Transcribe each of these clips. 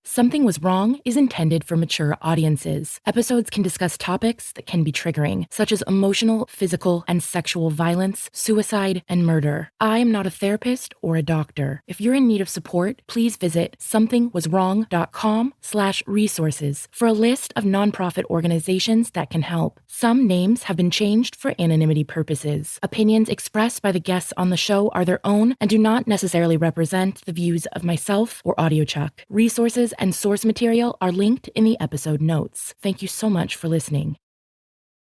Something Was Wrong is intended for mature audiences. Episodes can discuss topics that can be triggering, such as emotional, physical, and sexual violence, suicide, and murder. I am not a therapist or a doctor. If you're in need of support, please visit somethingwaswrong.com/resources for a list of nonprofit organizations that can help. Some names have been changed for anonymity purposes. Opinions expressed by the guests on the show are their own and do not necessarily represent the views of myself or AudioChuck. Resources and source material are linked in the episode notes. Thank you so much for listening.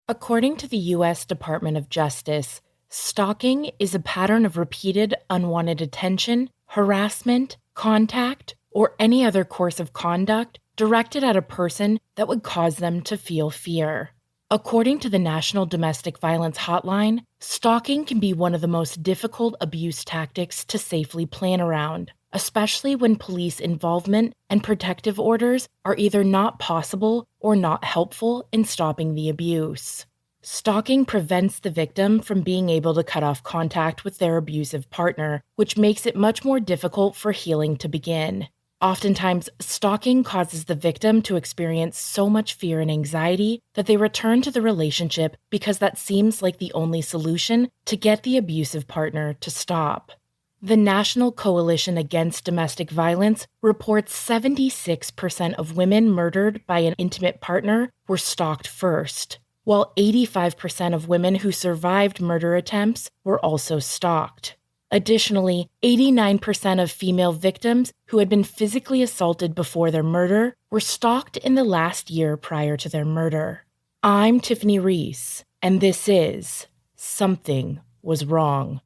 According to the U.S. Department of Justice, stalking is a pattern of repeated unwanted attention, harassment, contact, or any other course of conduct directed at a person that would cause them to feel fear. According to the National Domestic Violence Hotline, stalking can be one of the most difficult abuse tactics to safely plan around, especially when police involvement and protective orders are either not possible or not helpful in stopping the abuse. Stalking prevents the victim from being able to cut off contact with their abusive partner, which makes it much more difficult for healing to begin. Oftentimes, stalking causes the victim to experience so much fear and anxiety that they return to the relationship because that seems like the only solution to get the abusive partner to stop. The National Coalition Against Domestic Violence reports 76% of women murdered by an intimate partner were stalked first, while 85% of women who survived murder attempts were also stalked. Additionally, 89% of female victims who had been physically assaulted before their murder were stalked in the last year prior to their murder. I'm Tiffany Reese, and this is Something Was Wrong.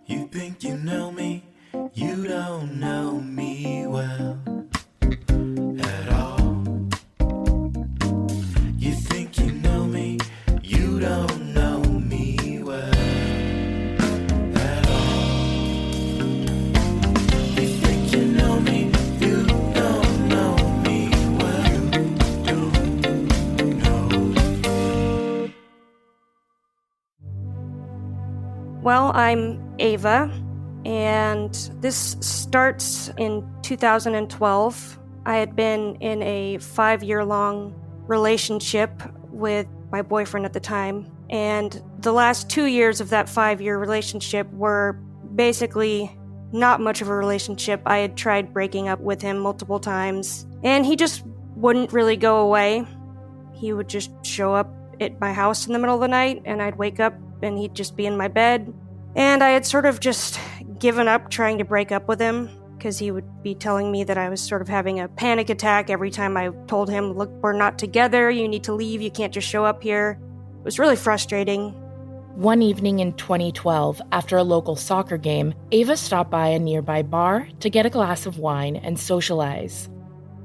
You think you know me, you don't know me well at all. You think you know me, you don't know me well at all. You think you know me, you don't know me well. You don't know. Well, I'm Ava, and this starts in 2012. I had been in a 5-year-long relationship with my boyfriend at the time, and the last 2 years of that 5-year relationship were basically not much of a relationship. I had tried breaking up with him multiple times, and he just wouldn't really go away. He would just show up at my house in the middle of the night, and I'd wake up and he'd just be in my bed. And I had sort of just given up trying to break up with him because he would be telling me that I was sort of having a panic attack every time I told him, look, we're not together, you need to leave, you can't just show up here. It was really frustrating. One evening in 2012, after a local soccer game, Ava stopped by a nearby bar to get a glass of wine and socialize.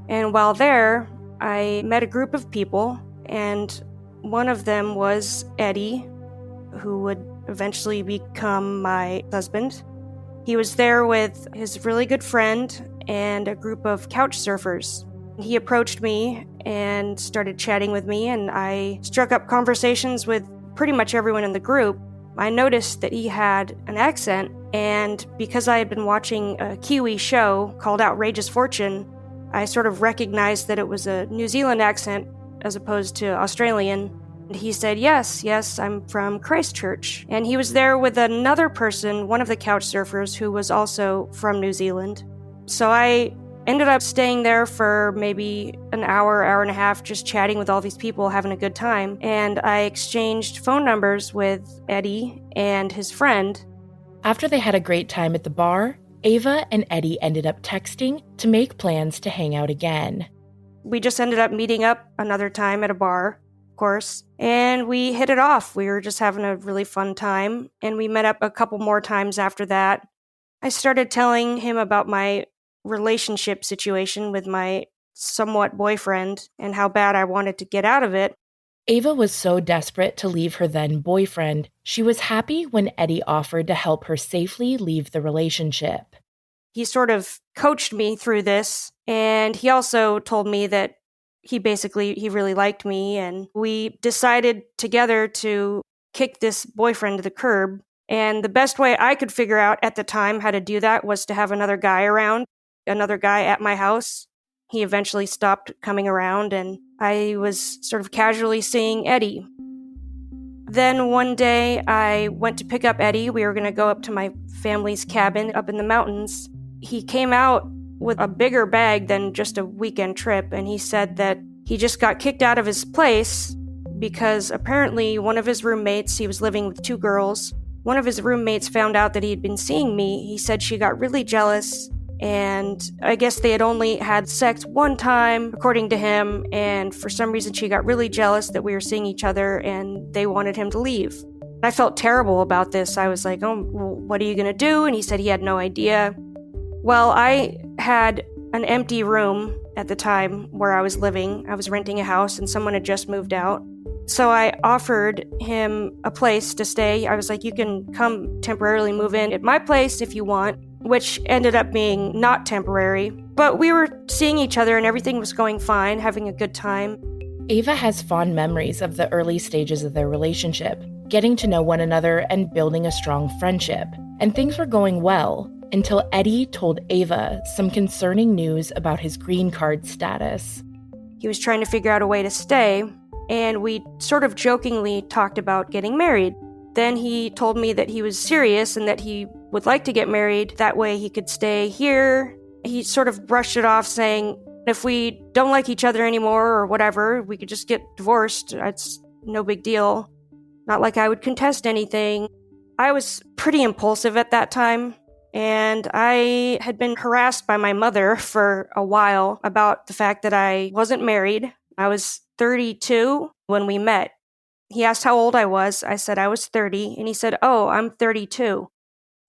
And while there, I met a group of people, and one of them was Eddie, who would eventually become my husband. He was there with his really good friend and a group of couch surfers. He approached me and started chatting with me, and I struck up conversations with pretty much everyone in the group. I noticed that he had an accent, and because I had been watching a Kiwi show called Outrageous Fortune, I sort of recognized that it was a New Zealand accent as opposed to Australian. And he said, yes, I'm from Christchurch. And he was there with another person, one of the couch surfers, who was also from New Zealand. So I ended up staying there for maybe an hour and a half, just chatting with all these people, having a good time. And I exchanged phone numbers with Eddie and his friend. After they had a great time at the bar, Ava and Eddie ended up texting to make plans to hang out again. We just ended up meeting up another time at a bar, of course, and we hit it off. We were just having a really fun time, and we met up a couple more times after that. I started telling him about my relationship situation with my somewhat boyfriend and how bad I wanted to get out of it. Ava was so desperate to leave her then boyfriend, she was happy when Eddie offered to help her safely leave the relationship. He sort of coached me through this, and he also told me that he really liked me, and we decided together to kick this boyfriend to the curb. And the best way I could figure out at the time how to do that was to have another guy around, another guy at my house. He eventually stopped coming around, and I was sort of casually seeing Eddie. Then one day I went to pick up Eddie. We were going to go up to my family's cabin up in the mountains. He came out with a bigger bag than just a weekend trip, and he said that he just got kicked out of his place because apparently one of his roommates, he was living with 2 girls, one of his roommates found out that he had been seeing me. He said she got really jealous, and I guess they had only had sex one time, according to him, and for some reason she got really jealous that we were seeing each other, and they wanted him to leave. I felt terrible about this. I was like, oh, well, what are you going to do? And he said he had no idea. Well, I had an empty room at the time where I was living. I was renting a house, and someone had just moved out. So I offered him a place to stay. I was like, you can come temporarily move in at my place if you want, which ended up being not temporary. But we were seeing each other and everything was going fine, having a good time. Ava has fond memories of the early stages of their relationship, getting to know one another and building a strong friendship. And things were going well until Eddie told Ava some concerning news about his green card status. He was trying to figure out a way to stay, and we sort of jokingly talked about getting married. Then he told me that he was serious and that he would like to get married. That way he could stay here. He sort of brushed it off, saying, if we don't like each other anymore or whatever, we could just get divorced. It's no big deal. Not like I would contest anything. I was pretty impulsive at that time, and I had been harassed by my mother for a while about the fact that I wasn't married. I was 32 when we met. He asked how old I was. I said I was 30, and he said, oh, I'm 32.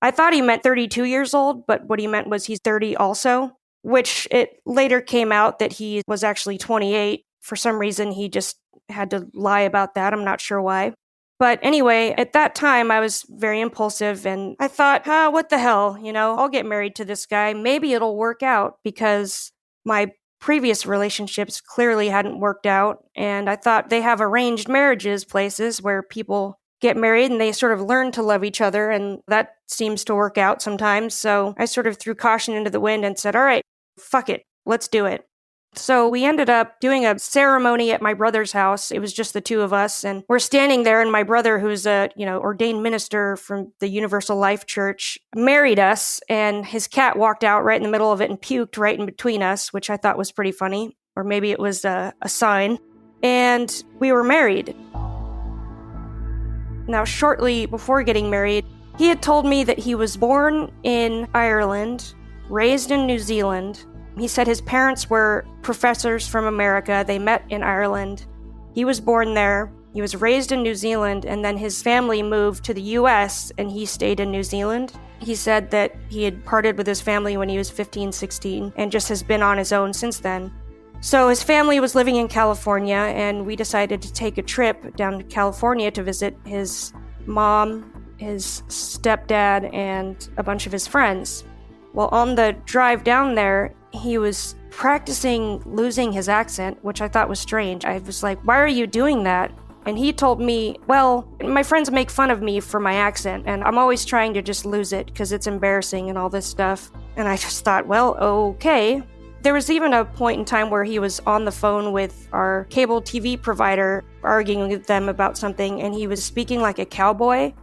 I thought he meant 32 years old, but what he meant was he's 30 also, which it later came out that he was actually 28. For some reason, he just had to lie about that. I'm not sure why. But anyway, at that time, I was very impulsive, and I thought, what the hell, I'll get married to this guy. Maybe it'll work out, because my previous relationships clearly hadn't worked out, and I thought they have arranged marriages places where people get married and they sort of learn to love each other, and that seems to work out sometimes. So I sort of threw caution into the wind and said, all right, fuck it, let's do it. So we ended up doing a ceremony at my brother's house. It was just the 2 of us, and we're standing there, and my brother, who's a, ordained minister from the Universal Life Church, married us, and his cat walked out right in the middle of it and puked right in between us, which I thought was pretty funny, or maybe it was a sign, and we were married. Now, shortly before getting married, he had told me that he was born in Ireland, raised in New Zealand. He said his parents were professors from America. They met in Ireland. He was born there. He was raised in New Zealand, and then his family moved to the U.S., and he stayed in New Zealand. He said that he had parted with his family when he was 15, 16, and just has been on his own since then. So his family was living in California, and we decided to take a trip down to California to visit his mom, his stepdad, and a bunch of his friends. Well, on the drive down there, he was practicing losing his accent, which I thought was strange. I was like, why are you doing that? And he told me, well, my friends make fun of me for my accent, and I'm always trying to just lose it because it's embarrassing and all this stuff. And I just thought, well, okay. There was even a point in time where he was on the phone with our cable TV provider, arguing with them about something, and he was speaking like a cowboy.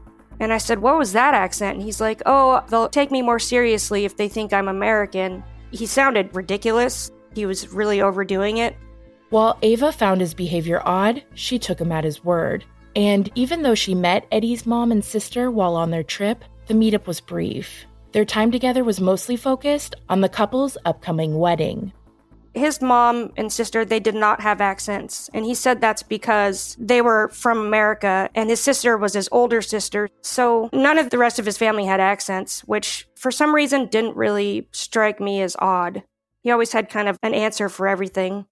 And I said, what was that accent? And he's like, oh, they'll take me more seriously if they think I'm American. He sounded ridiculous. He was really overdoing it. While Ava found his behavior odd, she took him at his word. And even though she met Eddie's mom and sister while on their trip, the meetup was brief. Their time together was mostly focused on the couple's upcoming wedding. His mom and sister, they did not have accents, and he said that's because they were from America, and his sister was his older sister, so none of the rest of his family had accents, which for some reason didn't really strike me as odd. He always had kind of an answer for everything.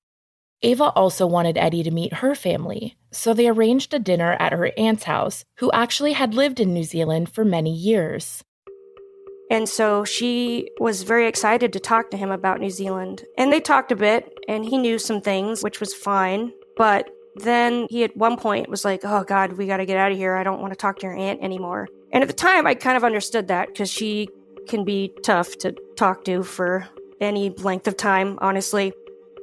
Ava also wanted Eddie to meet her family, so they arranged a dinner at her aunt's house, who actually had lived in New Zealand for many years. And so she was very excited to talk to him about New Zealand. And they talked a bit, and he knew some things, which was fine. But then he at one point was like, oh God, we got to get out of here. I don't want to talk to your aunt anymore. And at the time, I kind of understood that because she can be tough to talk to for any length of time, honestly.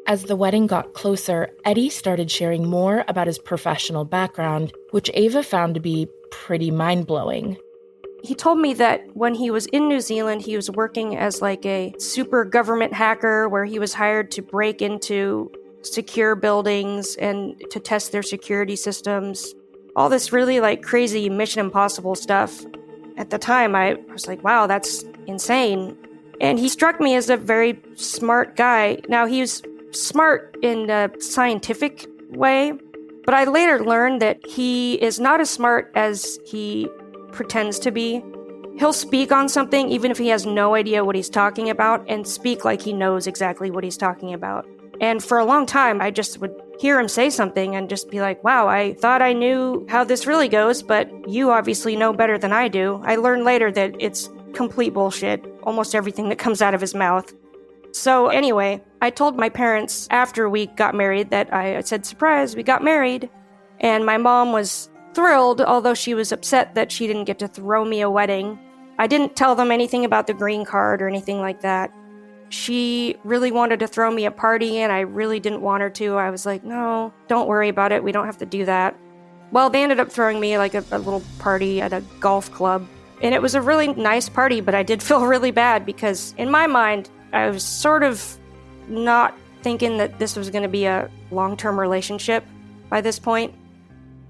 As the wedding got closer, Eddie started sharing more about his professional background, which Ava found to be pretty mind-blowing. He told me that when he was in New Zealand, he was working as like a super government hacker where he was hired to break into secure buildings and to test their security systems. All this really like crazy Mission Impossible stuff. At the time, I was like, wow, that's insane. And he struck me as a very smart guy. Now, he was smart in a scientific way, but I later learned that he is not as smart as he pretends to be. He'll speak on something even if he has no idea what he's talking about and speak like he knows exactly what he's talking about. And for a long time, I just would hear him say something and just be like, wow, I thought I knew how this really goes, but you obviously know better than I do. I learned later that it's complete bullshit, almost everything that comes out of his mouth. So anyway, I told my parents after we got married that I said, surprise, we got married. And my mom was thrilled, although she was upset that she didn't get to throw me a wedding. I didn't tell them anything about the green card or anything like that. She really wanted to throw me a party, and I really didn't want her to. I was like, no, don't worry about it. We don't have to do that. Well, they ended up throwing me like a little party at a golf club. And it was a really nice party, but I did feel really bad because in my mind, I was sort of not thinking that this was going to be a long-term relationship by this point.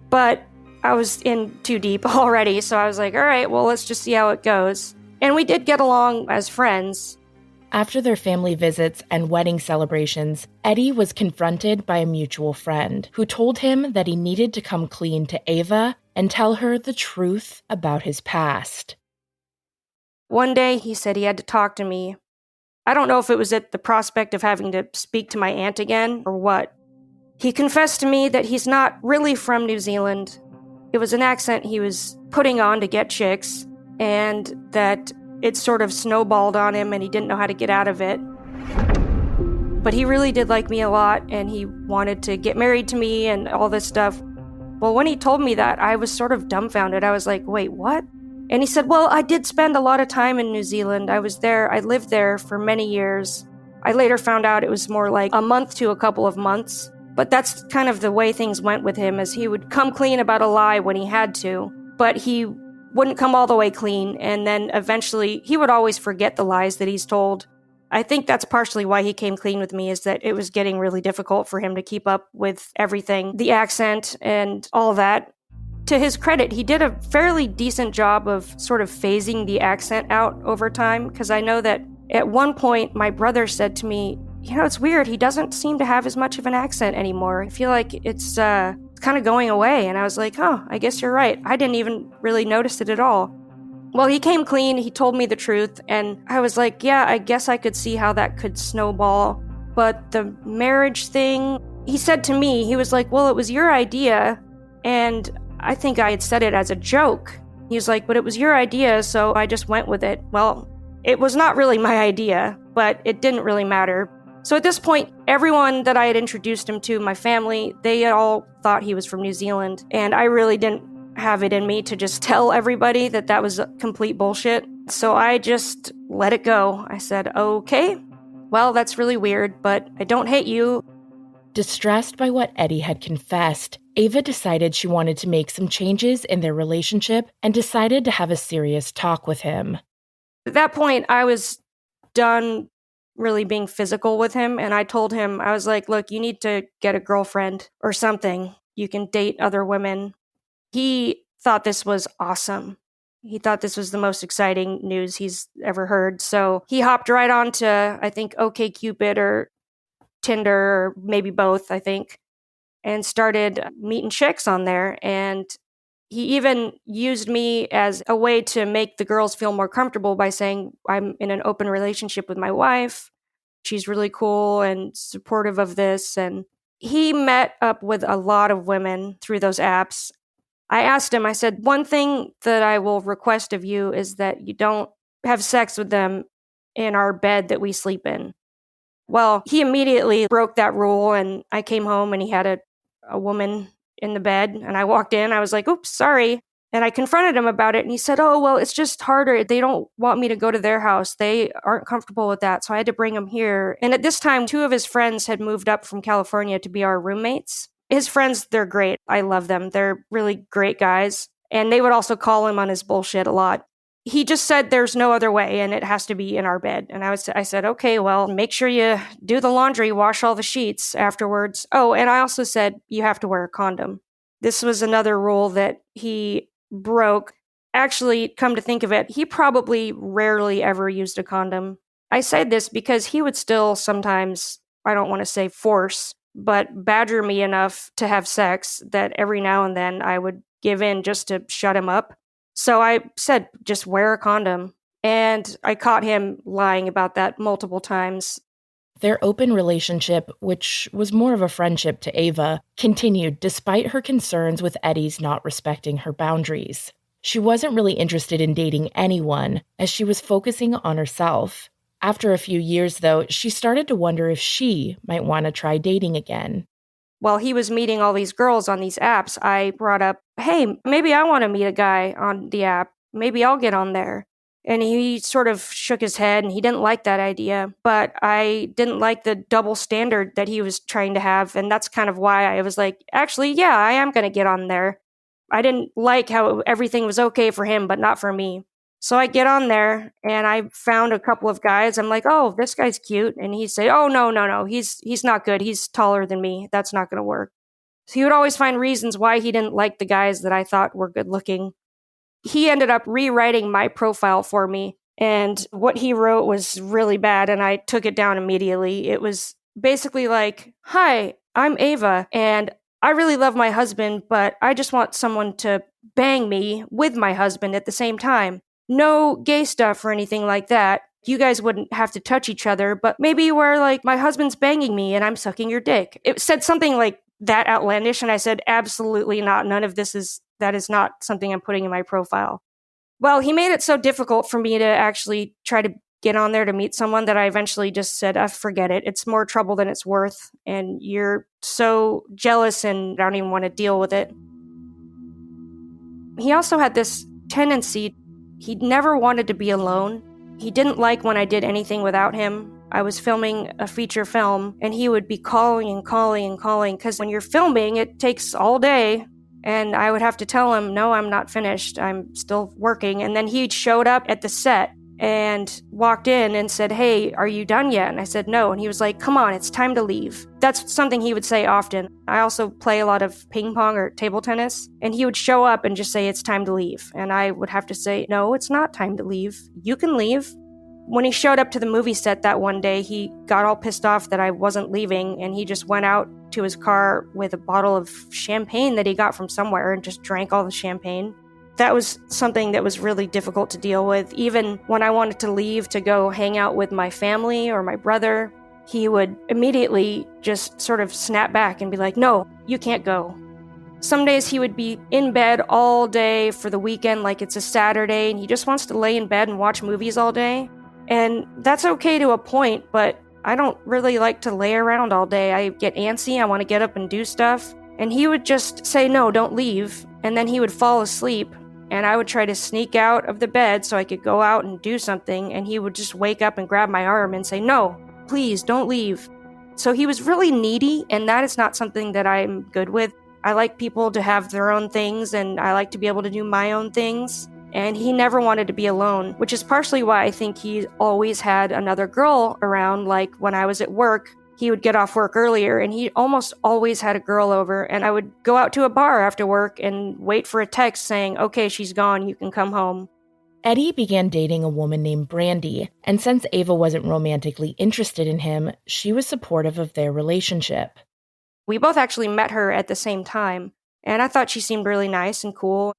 But I was in too deep already, so I was like, all right, well, let's just see how it goes. And we did get along as friends. After their family visits and wedding celebrations, Eddie was confronted by a mutual friend who told him that he needed to come clean to Ava and tell her the truth about his past. One day, he said he had to talk to me. I don't know if it was at the prospect of having to speak to my aunt again or what. He confessed to me that he's not really from New Zealand. It was an accent he was putting on to get chicks, and that it sort of snowballed on him and he didn't know how to get out of it. But he really did like me a lot, and he wanted to get married to me and all this stuff. Well, when he told me that, I was sort of dumbfounded. I was like, wait, what? And he said, well, I did spend a lot of time in New Zealand. I lived there for many years. I later found out it was more like a month to a couple of months. But that's kind of the way things went with him, as he would come clean about a lie when he had to, but he wouldn't come all the way clean, and then eventually he would always forget the lies that he's told. I think that's partially why he came clean with me, is that it was getting really difficult for him to keep up with everything, the accent and all that. To his credit, he did a fairly decent job of sort of phasing the accent out over time, because I know that at one point my brother said to me, you know, it's weird, he doesn't seem to have as much of an accent anymore. I feel like it's kind of going away. And I was like, oh, I guess you're right. I didn't even really notice it at all. Well, he came clean, he told me the truth, and I was like, yeah, I guess I could see how that could snowball. But the marriage thing, he said to me, he was like, well, it was your idea, and I think I had said it as a joke. He was like, but it was your idea, so I just went with it. Well, it was not really my idea, but it didn't really matter. So at this point, everyone that I had introduced him to, my family, they all thought he was from New Zealand, and I really didn't have it in me to just tell everybody that that was complete bullshit. So I just let it go. I said, okay, well, that's really weird, but I don't hate you. Distressed by what Eddie had confessed, Ava decided she wanted to make some changes in their relationship and decided to have a serious talk with him. At that point, I was done really being physical with him, and I told him, I was like, look, you need to get a girlfriend or something. You can date other women. He thought this was awesome. He thought this was the most exciting news he's ever heard. So he hopped right on to, I think, OkCupid or Tinder, or maybe both, I think, and started meeting chicks on there. And he even used me as a way to make the girls feel more comfortable by saying, I'm in an open relationship with my wife. She's really cool and supportive of this. And he met up with a lot of women through those apps. I asked him, I said, one thing that I will request of you is that you don't have sex with them in our bed that we sleep in. Well, he immediately broke that rule, and I came home and he had a woman in the bed, and I walked in. I was like, oops, sorry. And I confronted him about it, and he said, oh, well, it's just harder. They don't want me to go to their house. They aren't comfortable with that, so I had to bring him here. And at this time, 2 of his friends had moved up from California to be our roommates. His friends, they're great. I love them. They're really great guys. And they would also call him on his bullshit a lot. He just said there's no other way, and it has to be in our bed. And I said, okay, well, make sure you do the laundry, wash all the sheets afterwards. Oh, and I also said you have to wear a condom. This was another rule that he broke. Actually, come to think of it, he probably rarely ever used a condom. I said this because he would still sometimes, I don't want to say force, but badger me enough to have sex that every now and then I would give in just to shut him up. So I said, just wear a condom. And I caught him lying about that multiple times. Their open relationship, which was more of a friendship to Ava, continued despite her concerns with Eddie's not respecting her boundaries. She wasn't really interested in dating anyone, as she was focusing on herself. After a few years, though, she started to wonder if she might want to try dating again. While he was meeting all these girls on these apps, I brought up, hey, maybe I want to meet a guy on the app. Maybe I'll get on there. And he sort of shook his head and he didn't like that idea. But I didn't like the double standard that he was trying to have. And that's kind of why I was like, actually, yeah, I am going to get on there. I didn't like how everything was okay for him, but not for me. So I get on there and I found a couple of guys. I'm like, oh, this guy's cute. And he'd say, oh, no. He's not good. He's taller than me. That's not going to work. So he would always find reasons why he didn't like the guys that I thought were good looking. He ended up rewriting my profile for me. And what he wrote was really bad. And I took it down immediately. It was basically like, hi, I'm Ava. And I really love my husband, but I just want someone to bang me with my husband at the same time. No gay stuff or anything like that. You guys wouldn't have to touch each other, but maybe where like my husband's banging me and I'm sucking your dick. It said something like that outlandish, and I said, absolutely not. That is not something I'm putting in my profile. Well, he made it so difficult for me to actually try to get on there to meet someone that I eventually just said, forget it. It's more trouble than it's worth, and you're so jealous and I don't even want to deal with it. He also had this tendency. He never wanted to be alone. He didn't like when I did anything without him. I was filming a feature film, and he would be calling, because when you're filming, it takes all day, and I would have to tell him, no, I'm not finished. I'm still working. And then he showed up at the set and walked in and said, hey, are you done yet? And I said, no. And he was like, come on, it's time to leave. That's something he would say often. I also play a lot of ping pong or table tennis, and he would show up and just say, it's time to leave. And I would have to say, no, it's not time to leave. You can leave. When he showed up to the movie set that one day, he got all pissed off that I wasn't leaving, and he just went out to his car with a bottle of champagne that he got from somewhere and just drank all the champagne. That was something that was really difficult to deal with. Even when I wanted to leave to go hang out with my family or my brother, he would immediately just sort of snap back and be like, no, you can't go. Some days he would be in bed all day for the weekend like it's a Saturday, and he just wants to lay in bed and watch movies all day. And that's okay to a point, but I don't really like to lay around all day. I get antsy, I want to get up and do stuff. And he would just say, no, don't leave. And then he would fall asleep, and I would try to sneak out of the bed so I could go out and do something, and he would just wake up and grab my arm and say, no, please, don't leave. So he was really needy, and that is not something that I'm good with. I like people to have their own things, and I like to be able to do my own things. And he never wanted to be alone, which is partially why I think he always had another girl around. Like when I was at work, he would get off work earlier and he almost always had a girl over, and I would go out to a bar after work and wait for a text saying, okay, she's gone, you can come home. Eddie began dating a woman named Brandy, and since Ava wasn't romantically interested in him, she was supportive of their relationship. We both actually met her at the same time, and I thought she seemed really nice and cool.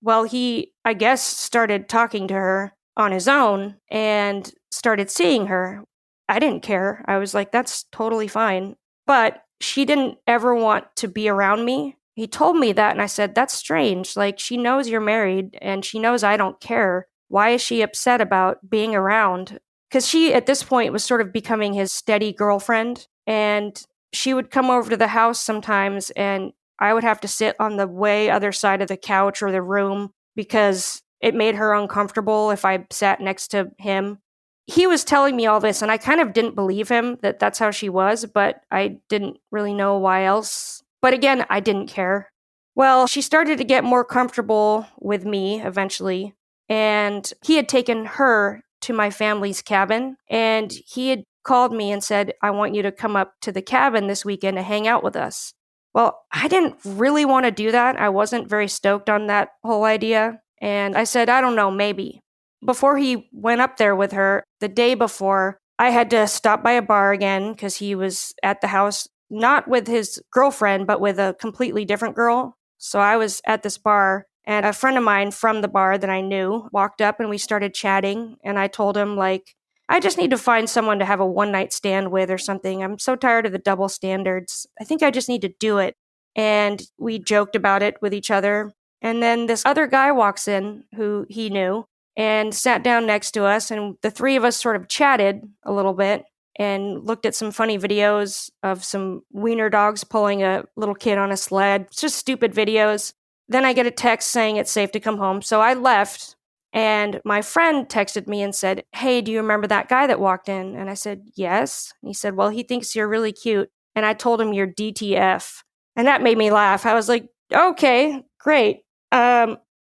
Well, he, I guess, started talking to her on his own and started seeing her. I didn't care. I was like, that's totally fine. But she didn't ever want to be around me. He told me that, and I said, that's strange. Like, she knows you're married, and she knows I don't care. Why is she upset about being around? Because she, at this point, was sort of becoming his steady girlfriend, and she would come over to the house sometimes, and I would have to sit on the way other side of the couch or the room because it made her uncomfortable if I sat next to him. He was telling me all this, and I kind of didn't believe him that that's how she was, but I didn't really know why else. But again, I didn't care. Well, she started to get more comfortable with me eventually, and he had taken her to my family's cabin, and he had called me and said, I want you to come up to the cabin this weekend to hang out with us. Well, I didn't really want to do that. I wasn't very stoked on that whole idea. And I said, I don't know, maybe. Before he went up there with her, the day before, I had to stop by a bar again because he was at the house, not with his girlfriend, but with a completely different girl. So I was at this bar, and a friend of mine from the bar that I knew walked up and we started chatting. And I told him, like, I just need to find someone to have a one-night stand with or something. I'm so tired of the double standards. I think I just need to do it. And we joked about it with each other. And then this other guy walks in who he knew and sat down next to us, and the three of us sort of chatted a little bit and looked at some funny videos of some wiener dogs pulling a little kid on a sled. It's just stupid videos. Then I get a text saying it's safe to come home. So I left, and my friend texted me and said, hey, do you remember that guy that walked in? And I said, yes. And he said, well, he thinks you're really cute. And I told him you're DTF. And that made me laugh. I was like, okay, great.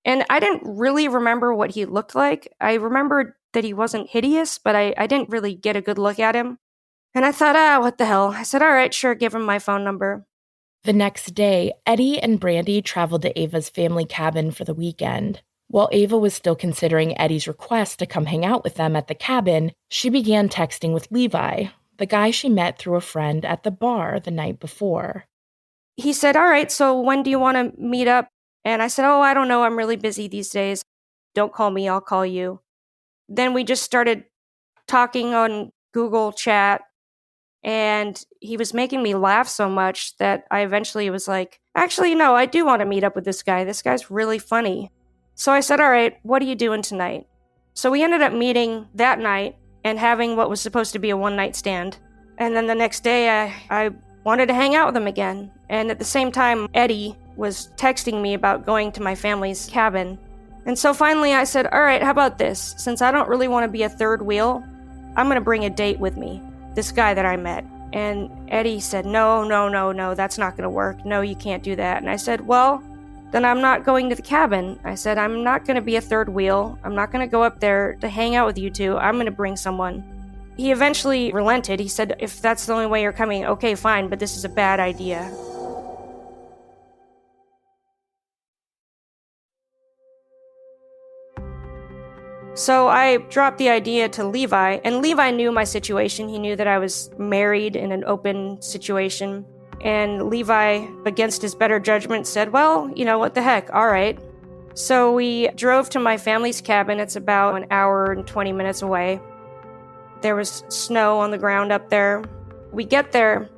And I didn't really remember what he looked like. I remembered that he wasn't hideous, but I didn't really get a good look at him. And I thought, what the hell? I said, all right, sure, give him my phone number. The next day, Eddie and Brandy traveled to Ava's family cabin for the weekend. While Ava was still considering Eddie's request to come hang out with them at the cabin, she began texting with Levi, the guy she met through a friend at the bar the night before. He said, all right, so when do you want to meet up? And I said, I don't know. I'm really busy these days. Don't call me. I'll call you. Then we just started talking on Google Chat, and he was making me laugh so much that I eventually was like, actually, no, I do want to meet up with this guy. This guy's really funny. So I said, all right, what are you doing tonight? So we ended up meeting that night and having what was supposed to be a one-night stand. And then the next day, I wanted to hang out with him again. And at the same time, Eddie was texting me about going to my family's cabin. And so finally I said, all right, how about this? Since I don't really want to be a third wheel, I'm going to bring a date with me, this guy that I met. And Eddie said, no, that's not going to work. No, you can't do that. And I said, well, then I'm not going to the cabin. I said, I'm not going to be a third wheel. I'm not going to go up there to hang out with you two. I'm going to bring someone. He eventually relented. He said, if that's the only way you're coming, okay, fine, but this is a bad idea. So I dropped the idea to Levi, and Levi knew my situation. He knew that I was married in an open situation. And Levi, against his better judgment, said, well, what the heck, all right. So we drove to my family's cabin. It's about an hour and 20 minutes away. There was snow on the ground up there. We get there,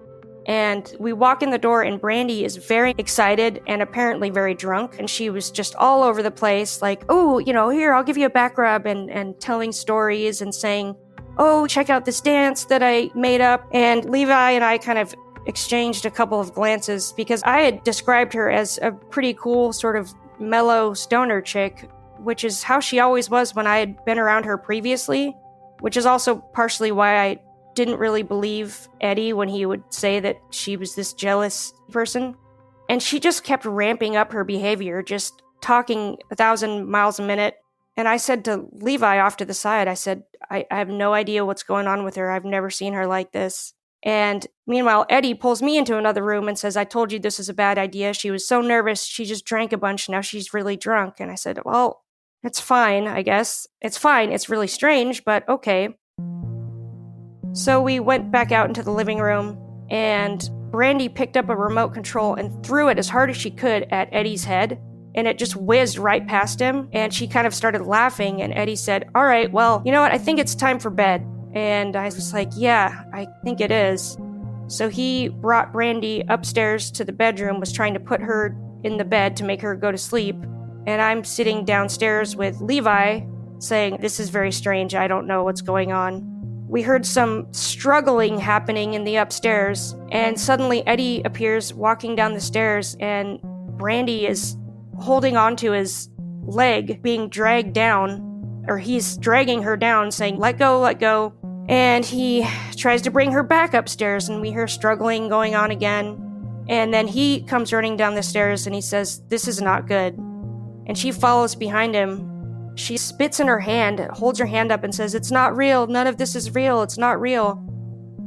and we walk in the door, and Brandy is very excited and apparently very drunk. And she was just all over the place, like, oh, here, I'll give you a back rub, and telling stories and saying, oh, check out this dance that I made up. And Levi and I kind of exchanged a couple of glances because I had described her as a pretty cool sort of mellow stoner chick, which is how she always was when I had been around her previously, which is also partially why I didn't really believe Eddie when he would say that she was this jealous person. And she just kept ramping up her behavior, just talking 1,000 miles a minute. And I said to Levi off to the side, I said, I have no idea what's going on with her. I've never seen her like this. And meanwhile, Eddie pulls me into another room and says, I told you this is a bad idea. She was so nervous. She just drank a bunch. Now she's really drunk. And I said, well, it's fine, I guess. It's fine. It's really strange, but okay. So we went back out into the living room, and Brandy picked up a remote control and threw it as hard as she could at Eddie's head. And it just whizzed right past him. And she kind of started laughing. And Eddie said, all right, well, you know what? I think it's time for bed. And I was like, yeah, I think it is. So he brought Brandy upstairs to the bedroom, was trying to put her in the bed to make her go to sleep. And I'm sitting downstairs with Levi saying, this is very strange. I don't know what's going on. we heard some struggling happening in the upstairs, and suddenly Eddie appears walking down the stairs, and Brandy is holding onto his leg, being dragged down, or he's dragging her down, saying, let go, let go. And he tries to bring her back upstairs, and we hear struggling going on again. And then he comes running down the stairs, and he says, this is not good. And she follows behind him. She spits in her hand, holds her hand up and says, it's not real, none of this is real, it's not real.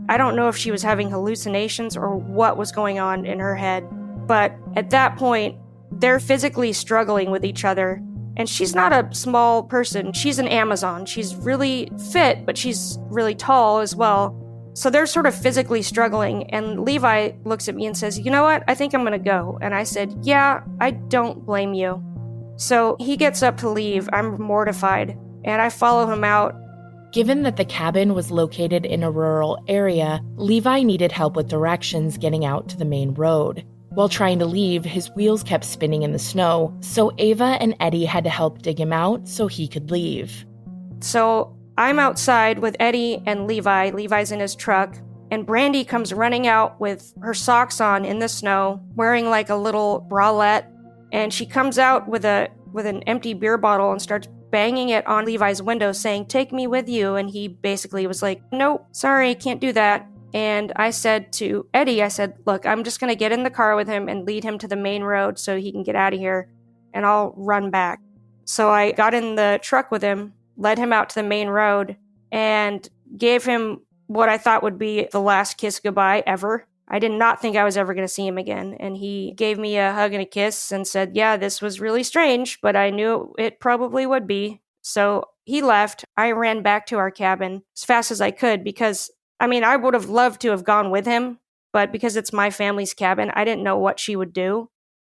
I don't know if she was having hallucinations or what was going on in her head, but at that point, they're physically struggling with each other. And she's not a small person, she's an Amazon. She's really fit, but she's really tall as well. So they're sort of physically struggling, and Levi looks at me and says, you know what, I think I'm gonna go. And I said, yeah, I don't blame you. So he gets up to leave. I'm mortified, and I follow him out. Given that the cabin was located in a rural area, Levi needed help with directions getting out to the main road. While trying to leave, his wheels kept spinning in the snow, so Ava and Eddie had to help dig him out so he could leave. So I'm outside with Eddie and Levi. Levi's in his truck, and Brandy comes running out with her socks on in the snow, wearing like a little bralette. And she comes out with an empty beer bottle and starts banging it on Levi's window, saying, take me with you. And he basically was like, nope, sorry, can't do that. And I said to Eddie, I said, look, I'm just going to get in the car with him and lead him to the main road so he can get out of here, and I'll run back. So I got in the truck with him, led him out to the main road, and gave him what I thought would be the last kiss goodbye ever. I did not think I was ever going to see him again. And he gave me a hug and a kiss and said, yeah, this was really strange, but I knew it probably would be. So he left. I ran back to our cabin as fast as I could because, I would have loved to have gone with him, but because it's my family's cabin, I didn't know what she would do.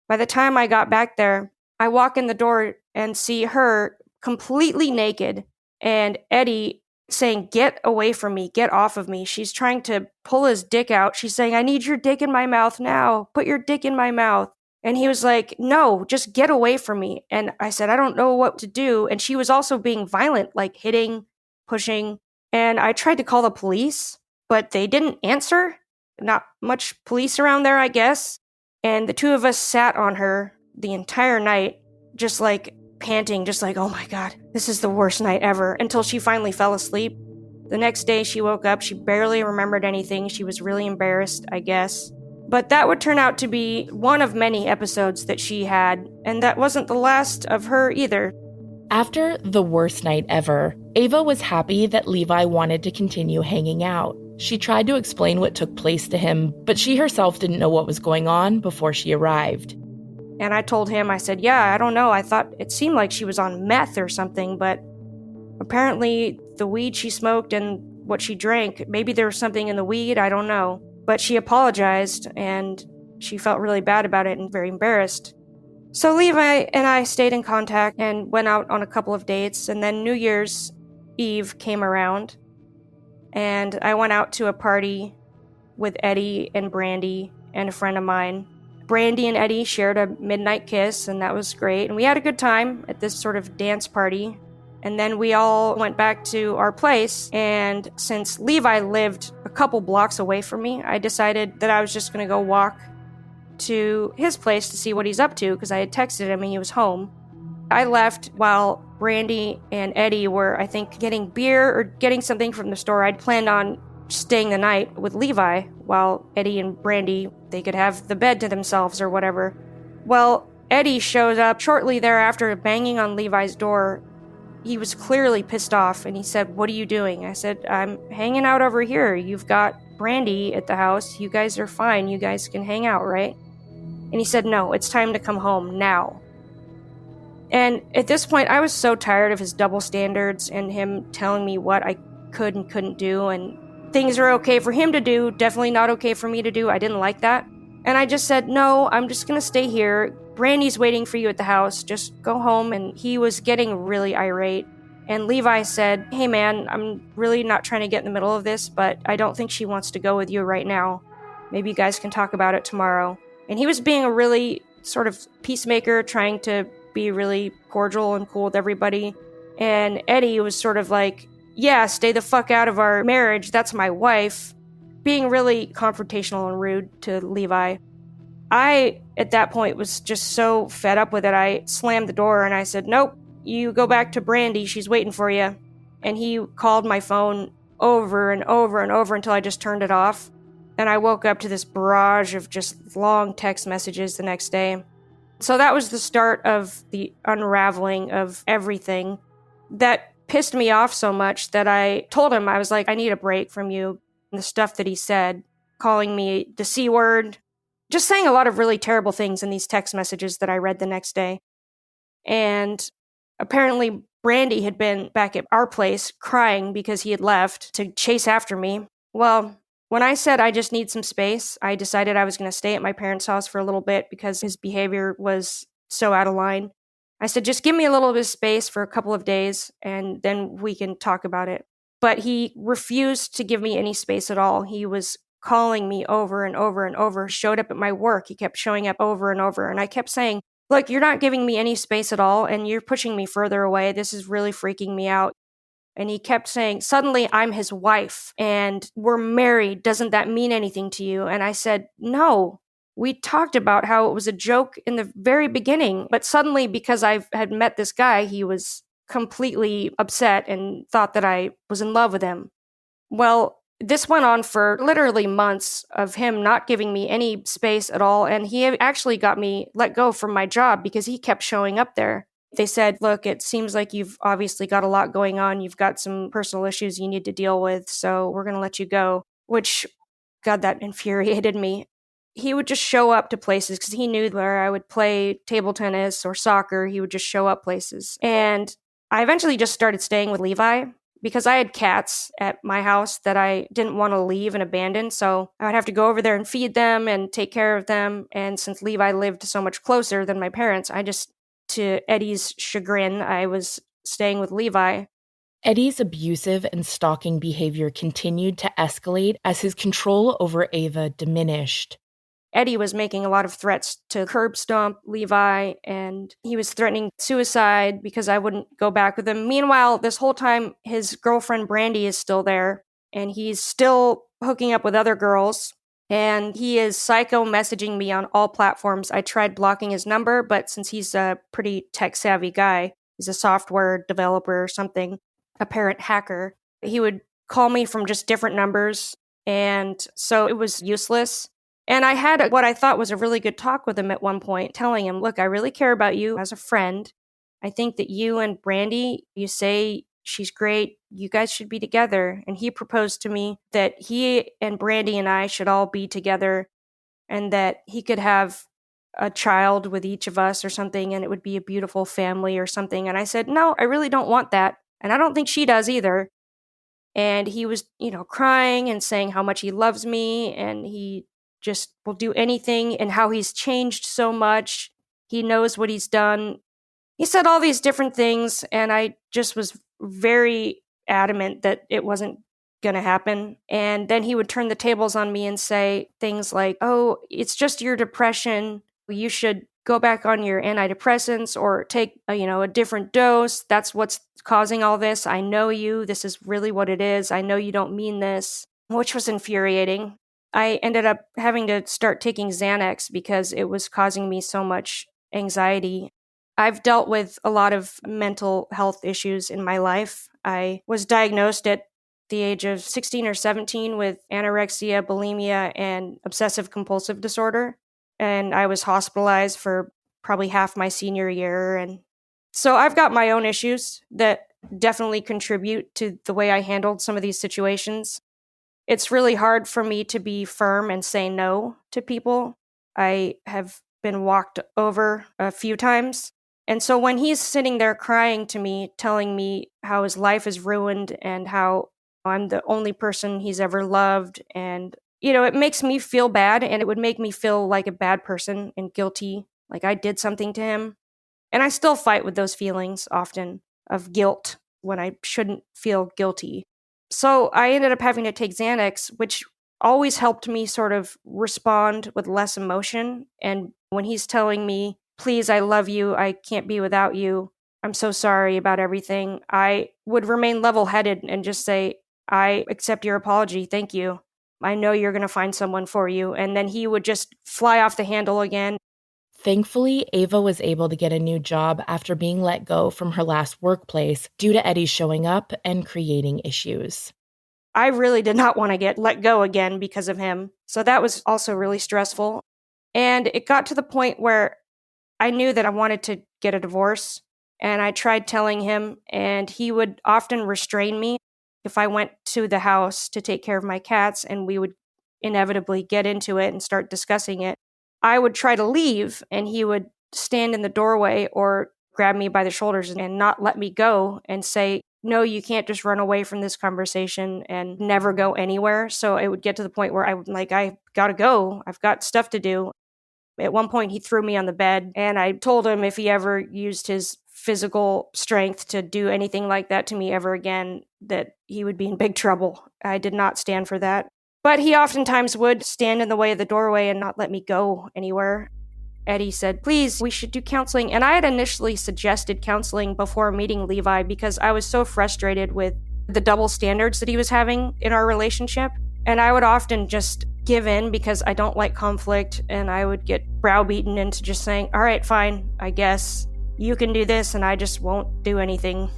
By the time I got back there, I walk in the door and see her completely naked, and Eddie saying, get away from me, get off of me. She's trying to pull his dick out. She's saying, I need your dick in my mouth now. Put your dick in my mouth. And he was like, no, just get away from me. And I said, I don't know what to do. And she was also being violent, like hitting, pushing. And I tried to call the police, but they didn't answer. Not much police around there, I guess. And the two of us sat on her the entire night, just like panting, just like, oh my God, this is the worst night ever, until she finally fell asleep. The next day she woke up, she barely remembered anything. She was really embarrassed, I guess. But that would turn out to be one of many episodes that she had, and that wasn't the last of her either. After the worst night ever, Ava was happy that Levi wanted to continue hanging out. She tried to explain what took place to him, but she herself didn't know what was going on before she arrived. And I told him, I said, yeah, I don't know. I thought it seemed like she was on meth or something, but apparently the weed she smoked and what she drank, maybe there was something in the weed, I don't know. But she apologized, and she felt really bad about it and very embarrassed. So Levi and I stayed in contact and went out on a couple of dates, and then New Year's Eve came around, and I went out to a party with Eddie and Brandy and a friend of mine. Brandy and Eddie shared a midnight kiss, and that was great. And we had a good time at this sort of dance party. And then we all went back to our place. And since Levi lived a couple blocks away from me, I decided that I was just going to go walk to his place to see what he's up to, because I had texted him and he was home. I left while Brandy and Eddie were, I think, getting beer or getting something from the store. I'd planned on staying the night with Levi while Eddie and Brandy, they could have the bed to themselves or whatever. Well, Eddie showed up shortly thereafter, banging on Levi's door. He was clearly pissed off, and he said, what are you doing? I said, I'm hanging out over here. You've got Brandy at the house. You guys are fine. You guys can hang out, right? And he said, no, it's time to come home now. And at this point, I was so tired of his double standards and him telling me what I could and couldn't do, and things are okay for him to do, definitely not okay for me to do. I didn't like that. And I just said, no, I'm just going to stay here. Brandy's waiting for you at the house. Just go home. And he was getting really irate. And Levi said, hey man, I'm really not trying to get in the middle of this, but I don't think she wants to go with you right now. Maybe you guys can talk about it tomorrow. And he was being a really sort of peacemaker, trying to be really cordial and cool with everybody. And Eddie was sort of like, yeah, stay the fuck out of our marriage. That's my wife. Being really confrontational and rude to Levi. I, at that point, was just so fed up with it. I slammed the door and I said, nope, you go back to Brandy. She's waiting for you. And he called my phone over and over and over until I just turned it off. And I woke up to this barrage of just long text messages the next day. So that was the start of the unraveling of everything. That pissed me off so much that I told him, I was like, I need a break from you. And the stuff that he said, calling me the C word, just saying a lot of really terrible things in these text messages that I read the next day. And apparently Brandy had been back at our place crying because he had left to chase after me. Well, when I said I just need some space, I decided I was going to stay at my parents' house for a little bit because his behavior was so out of line. I said, just give me a little bit of space for a couple of days and then we can talk about it. But he refused to give me any space at all. He was calling me over and over and over, showed up at my work. He kept showing up over and over. And I kept saying, look, you're not giving me any space at all and you're pushing me further away. This is really freaking me out. And he kept saying, suddenly I'm his wife and we're married. Doesn't that mean anything to you? And I said, no. We talked about how it was a joke in the very beginning, but suddenly because I had met this guy, he was completely upset and thought that I was in love with him. Well, this went on for literally months of him not giving me any space at all, and he actually got me let go from my job because he kept showing up there. They said, look, it seems like you've obviously got a lot going on. You've got some personal issues you need to deal with, so we're going to let you go, which, God, that infuriated me. He would just show up to places because he knew where I would play table tennis or soccer. He would just show up places. And I eventually just started staying with Levi because I had cats at my house that I didn't want to leave and abandon. So I would have to go over there and feed them and take care of them. And since Levi lived so much closer than my parents, to Eddie's chagrin, I was staying with Levi. Eddie's abusive and stalking behavior continued to escalate as his control over Ava diminished. Eddie was making a lot of threats to curb stomp Levi, and he was threatening suicide because I wouldn't go back with him. Meanwhile, this whole time, his girlfriend Brandy is still there, and he's still hooking up with other girls, and he is psycho messaging me on all platforms. I tried blocking his number, but since he's a pretty tech-savvy guy, he's a software developer or something, apparent hacker, he would call me from just different numbers, and so it was useless. And I had what I thought was a really good talk with him at one point, telling him, look, I really care about you as a friend. I think that you and Brandy, you say she's great. You guys should be together. And he proposed to me that he and Brandy and I should all be together and that he could have a child with each of us or something and it would be a beautiful family or something. And I said, no, I really don't want that. And I don't think she does either. And he was, crying and saying how much he loves me and he just will do anything and how he's changed so much. He knows what he's done. He said all these different things, and I just was very adamant that it wasn't going to happen. And then he would turn the tables on me and say things like, oh, it's just your depression. You should go back on your antidepressants or take a different dose. That's what's causing all this. I know you. This is really what it is. I know you don't mean this, which was infuriating. I ended up having to start taking Xanax because it was causing me so much anxiety. I've dealt with a lot of mental health issues in my life. I was diagnosed at the age of 16 or 17 with anorexia, bulimia, and obsessive compulsive disorder. And I was hospitalized for probably half my senior year. And so I've got my own issues that definitely contribute to the way I handled some of these situations. It's really hard for me to be firm and say no to people. I have been walked over a few times. And so when he's sitting there crying to me, telling me how his life is ruined and how I'm the only person he's ever loved, and, it makes me feel bad and it would make me feel like a bad person and guilty, like I did something to him. And I still fight with those feelings often of guilt when I shouldn't feel guilty. So I ended up having to take Xanax, which always helped me sort of respond with less emotion. And when he's telling me, please, I love you, I can't be without you, I'm so sorry about everything. I would remain level-headed and just say, I accept your apology. Thank you. I know you're going to find someone for you. And then he would just fly off the handle again. Thankfully, Ava was able to get a new job after being let go from her last workplace due to Eddie showing up and creating issues. I really did not want to get let go again because of him. So that was also really stressful. And it got to the point where I knew that I wanted to get a divorce. And I tried telling him, and he would often restrain me if I went to the house to take care of my cats, and we would inevitably get into it and start discussing it. I would try to leave, and he would stand in the doorway or grab me by the shoulders and not let me go and say, no, you can't just run away from this conversation and never go anywhere. So it would get to the point where I gotta go. I've got stuff to do. At one point, he threw me on the bed, and I told him if he ever used his physical strength to do anything like that to me ever again, that he would be in big trouble. I did not stand for that. But he oftentimes would stand in the way of the doorway and not let me go anywhere. Eddie said, please, we should do counseling. And I had initially suggested counseling before meeting Levi because I was so frustrated with the double standards that he was having in our relationship. And I would often just give in because I don't like conflict, and I would get browbeaten into just saying, all right, fine, I guess you can do this, and I just won't do anything.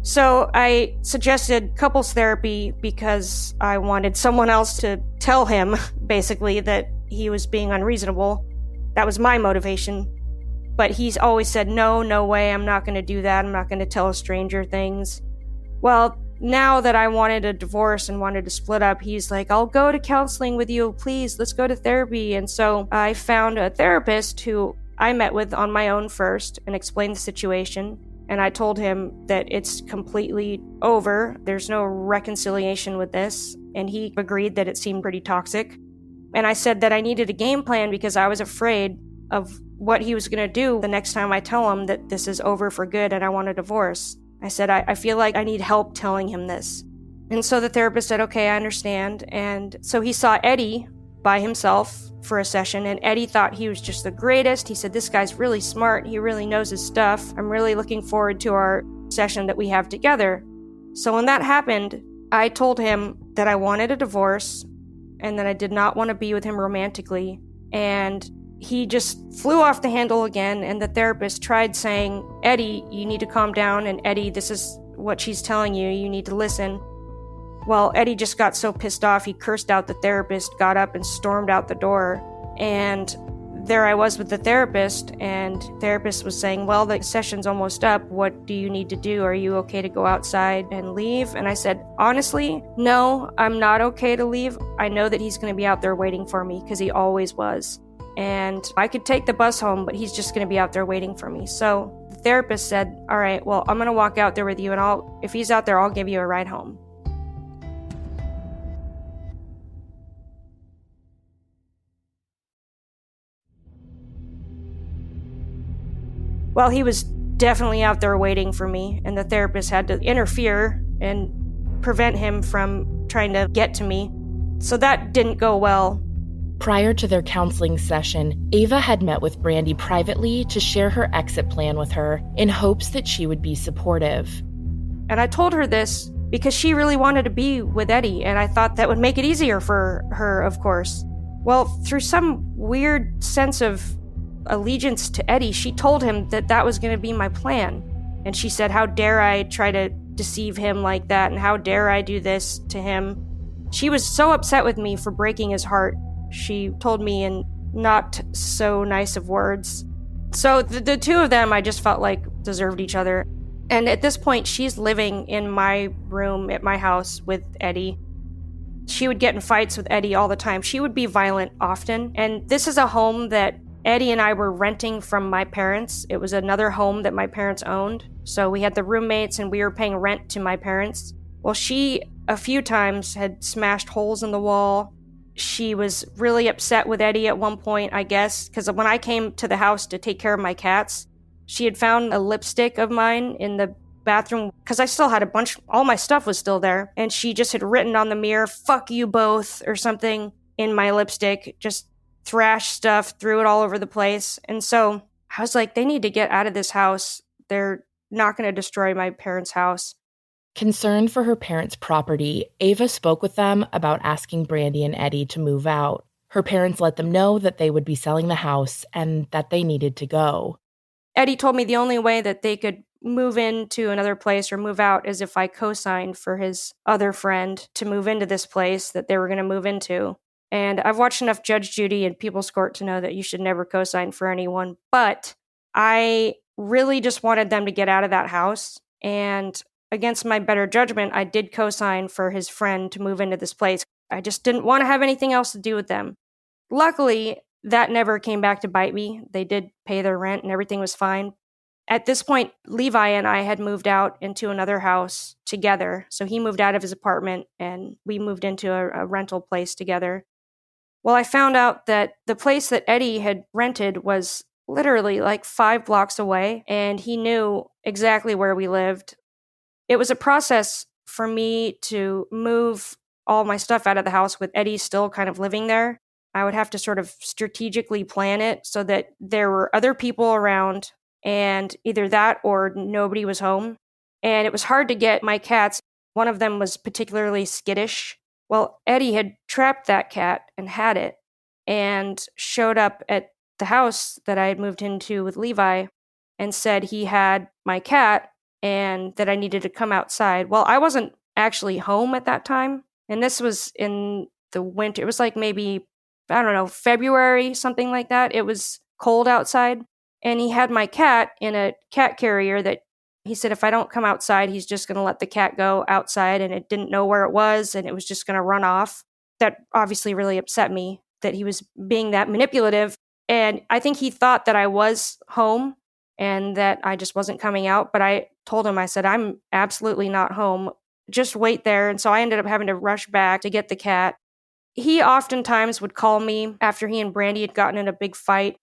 So I suggested couples therapy because I wanted someone else to tell him, basically, that he was being unreasonable. That was my motivation. But he's always said, no way, I'm not going to do that. I'm not going to tell a stranger things. Well, now that I wanted a divorce and wanted to split up, he's like, I'll go to counseling with you. Please, let's go to therapy. And so I found a therapist who I met with on my own first and explained the situation. And I told him that it's completely over. There's no reconciliation with this. And he agreed that it seemed pretty toxic. And I said that I needed a game plan because I was afraid of what he was going to do the next time I tell him that this is over for good and I want a divorce. I said, I feel like I need help telling him this. And so the therapist said, okay, I understand. And so he saw Eddie by himself for a session, and Eddie thought he was just the greatest. He said, this guy's really smart. He really knows his stuff. I'm really looking forward to our session that we have together. So when that happened, I told him that I wanted a divorce and that I did not want to be with him romantically. And he just flew off the handle again, and the therapist tried saying, Eddie, you need to calm down, and Eddie, this is what she's telling you, you need to listen. Well, Eddie just got so pissed off, he cursed out the therapist, got up and stormed out the door, and there I was with the therapist, and the therapist was saying, well, the session's almost up, what do you need to do? Are you okay to go outside and leave? And I said, honestly, no, I'm not okay to leave. I know that he's going to be out there waiting for me, because he always was. And I could take the bus home, but he's just going to be out there waiting for me. So the therapist said, all right, well, I'm going to walk out there with you, and if he's out there, I'll give you a ride home. Well, he was definitely out there waiting for me, and the therapist had to interfere and prevent him from trying to get to me. So that didn't go well. Prior to their counseling session, Ava had met with Brandy privately to share her exit plan with her in hopes that she would be supportive. And I told her this because she really wanted to be with Eddie, and I thought that would make it easier for her, of course. Well, through some weird sense of allegiance to Eddie, she told him that that was going to be my plan. And she said, how dare I try to deceive him like that, and how dare I do this to him? She was so upset with me for breaking his heart. She told me in not so nice of words. So the two of them, I just felt like deserved each other. And at this point, she's living in my room at my house with Eddie. She would get in fights with Eddie all the time. She would be violent often. And this is a home that Eddie and I were renting from my parents. It was another home that my parents owned. So we had the roommates and we were paying rent to my parents. Well, she, a few times, had smashed holes in the wall. She was really upset with Eddie at one point, I guess, because when I came to the house to take care of my cats, she had found a lipstick of mine in the bathroom, because I still had all my stuff was still there, and she just had written on the mirror, fuck you both, or something in my lipstick, just thrashed stuff, threw it all over the place. And so I was like, they need to get out of this house. They're not going to destroy my parents' house. Concerned for her parents' property, Ava spoke with them about asking Brandy and Eddie to move out. Her parents let them know that they would be selling the house and that they needed to go. Eddie told me the only way that they could move into another place or move out is if I co-signed for his other friend to move into this place that they were going to move into. And I've watched enough Judge Judy and People's Court to know that you should never co-sign for anyone. But I really just wanted them to get out of that house. And against my better judgment, I did co-sign for his friend to move into this place. I just didn't want to have anything else to do with them. Luckily, that never came back to bite me. They did pay their rent and everything was fine. At this point, Levi and I had moved out into another house together. So he moved out of his apartment and we moved into a rental place together. Well, I found out that the place that Eddie had rented was literally like 5 blocks away, and he knew exactly where we lived. It was a process for me to move all my stuff out of the house with Eddie still kind of living there. I would have to sort of strategically plan it so that there were other people around, and either that or nobody was home. And it was hard to get my cats. One of them was particularly skittish. Well, Eddie had trapped that cat and had it and showed up at the house that I had moved into with Levi and said he had my cat and that I needed to come outside. Well, I wasn't actually home at that time. And this was in the winter. It was like maybe, I don't know, February, something like that. It was cold outside. And he had my cat in a cat carrier that he said if I don't come outside, he's just going to let the cat go outside, and it didn't know where it was and it was just going to run off. That obviously really upset me that he was being that manipulative. And I think he thought that I was home and that I just wasn't coming out. But I told him, I said, I'm absolutely not home. Just wait there. And so I ended up having to rush back to get the cat. He oftentimes would call me after he and Brandy had gotten in a big fight.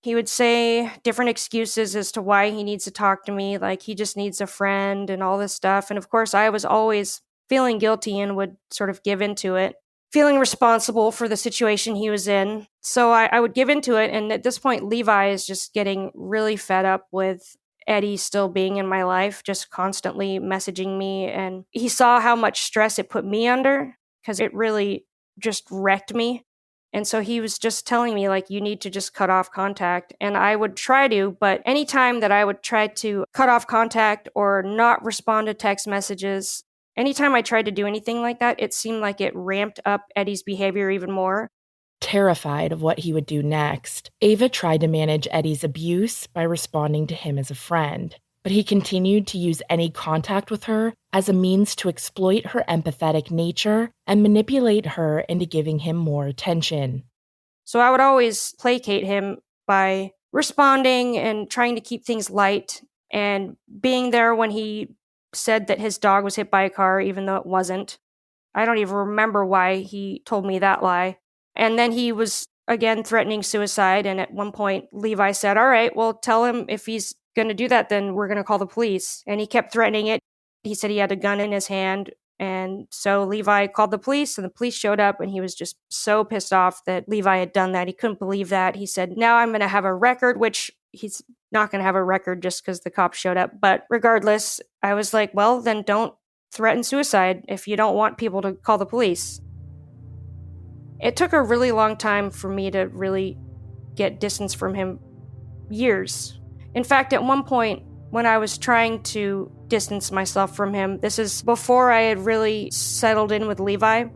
He would say different excuses as to why he needs to talk to me, like he just needs a friend and all this stuff. And of course, I was always feeling guilty and would sort of give into it, feeling responsible for the situation he was in. So I would give into it. And at this point, Levi is just getting really fed up with Eddie still being in my life, just constantly messaging me. And he saw how much stress it put me under because it really just wrecked me. And so he was just telling me, like, you need to just cut off contact. And I would try to, but anytime that I would try to cut off contact or not respond to text messages, anytime I tried to do anything like that, it seemed like it ramped up Eddie's behavior even more. Terrified of what he would do next, Ava tried to manage Eddie's abuse by responding to him as a friend. But he continued to use any contact with her as a means to exploit her empathetic nature and manipulate her into giving him more attention. So I would always placate him by responding and trying to keep things light and being there when he said that his dog was hit by a car, even though it wasn't. I don't even remember why he told me that lie. And then he was, again, threatening suicide. And at one point, Levi said, all right, well, tell him if he's going to do that, then we're going to call the police. And he kept threatening it. He said he had a gun in his hand. And so Levi called the police, and the police showed up, and he was just so pissed off that Levi had done that. He couldn't believe that. He said, now I'm going to have a record, which he's not going to have a record just because the cops showed up. But regardless, I was like, well, then don't threaten suicide if you don't want people to call the police. It took a really long time for me to really get distance from him. Years. In fact, at one point, when I was trying to distance myself from him, this is before I had really settled in with Levi,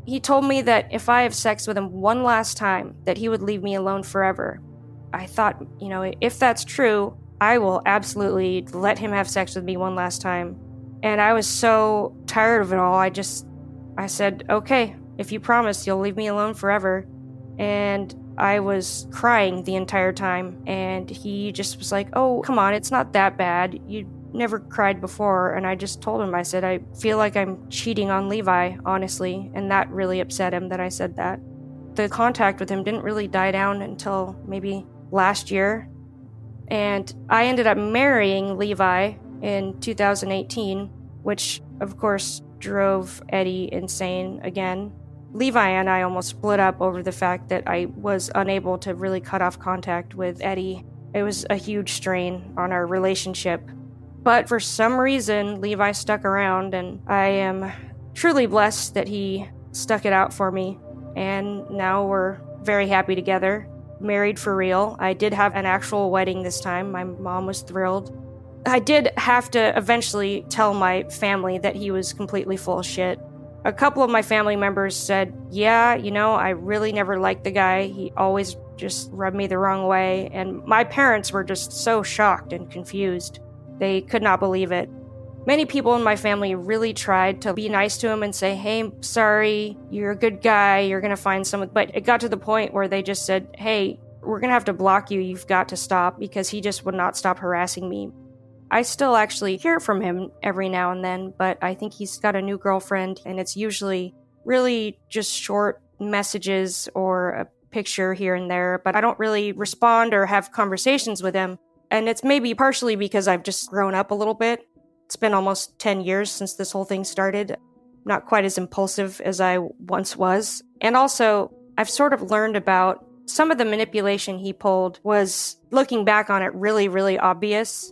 he told me that if I have sex with him one last time, that he would leave me alone forever. I thought, if that's true, I will absolutely let him have sex with me one last time. And I was so tired of it all, I said, okay, if you promise you'll leave me alone forever. And I was crying the entire time, and he just was like, oh, come on, it's not that bad. You never cried before. And I just told him, I said, I feel like I'm cheating on Levi, honestly. And that really upset him that I said that. The contact with him didn't really die down until maybe last year. And I ended up marrying Levi in 2018, which, of course, drove Eddie insane again. Levi and I almost split up over the fact that I was unable to really cut off contact with Eddie. It was a huge strain on our relationship. But for some reason, Levi stuck around, and I am truly blessed that he stuck it out for me. And now we're very happy together, married for real. I did have an actual wedding this time. My mom was thrilled. I did have to eventually tell my family that he was completely full of shit. A couple of my family members said, yeah, I really never liked the guy. He always just rubbed me the wrong way. And my parents were just so shocked and confused. They could not believe it. Many people in my family really tried to be nice to him and say, hey, sorry, you're a good guy, you're going to find someone. But it got to the point where they just said, hey, we're going to have to block you, you've got to stop, because he just would not stop harassing me. I still actually hear from him every now and then, but I think he's got a new girlfriend, and it's usually really just short messages or a picture here and there, but I don't really respond or have conversations with him. And it's maybe partially because I've just grown up a little bit. It's been almost 10 years since this whole thing started. Not quite as impulsive as I once was. And also, I've sort of learned about some of the manipulation he pulled was, looking back on it, really, really obvious.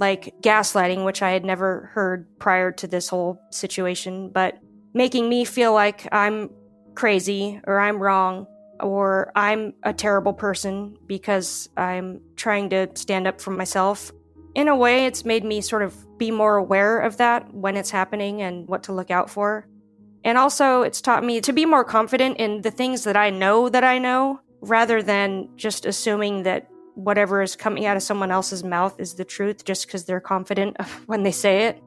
Like gaslighting, which I had never heard prior to this whole situation, but making me feel like I'm crazy or I'm wrong or I'm a terrible person because I'm trying to stand up for myself. In a way, it's made me sort of be more aware of that when it's happening and what to look out for. And also, it's taught me to be more confident in the things that I know, rather than just assuming that whatever is coming out of someone else's mouth is the truth just because they're confident when they say it.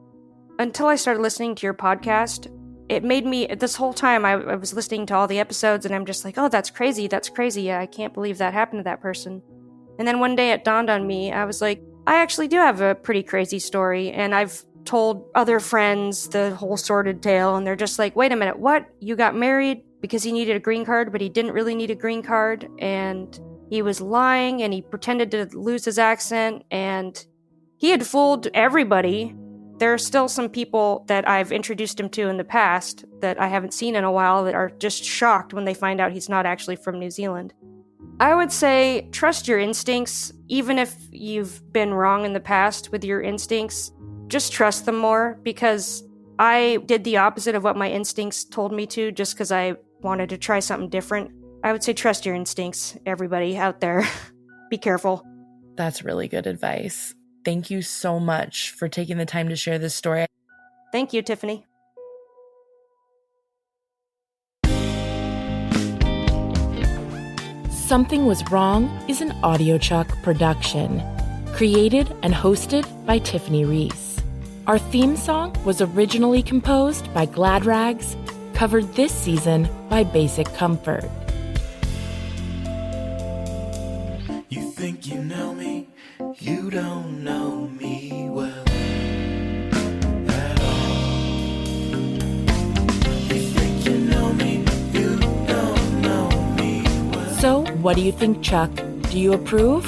Until I started listening to your podcast, it made me, this whole time I was listening to all the episodes and I'm just like, oh, that's crazy. Yeah, I can't believe that happened to that person. And then one day it dawned on me, I was like, I actually do have a pretty crazy story, and I've told other friends the whole sordid tale, and they're just like, wait a minute, what? You got married because he needed a green card, but he didn't really need a green card, and he was lying, and he pretended to lose his accent, and he had fooled everybody. There are still some people that I've introduced him to in the past that I haven't seen in a while that are just shocked when they find out he's not actually from New Zealand. I would say trust your instincts, even if you've been wrong in the past with your instincts. Just trust them more, because I did the opposite of what my instincts told me to just because I wanted to try something different. I would say trust your instincts, everybody out there. Be careful. That's really good advice. Thank you so much for taking the time to share this story. Thank you, Tiffany. Something Was Wrong is an AudioChuck production. Created and hosted by Tiffany Reese. Our theme song was originally composed by Glad Rags, covered this season by Basic Comfort. You think you know me, you don't know me well at all. You think you know me, you don't know me well. So, what do you think, Chuck? Do you approve?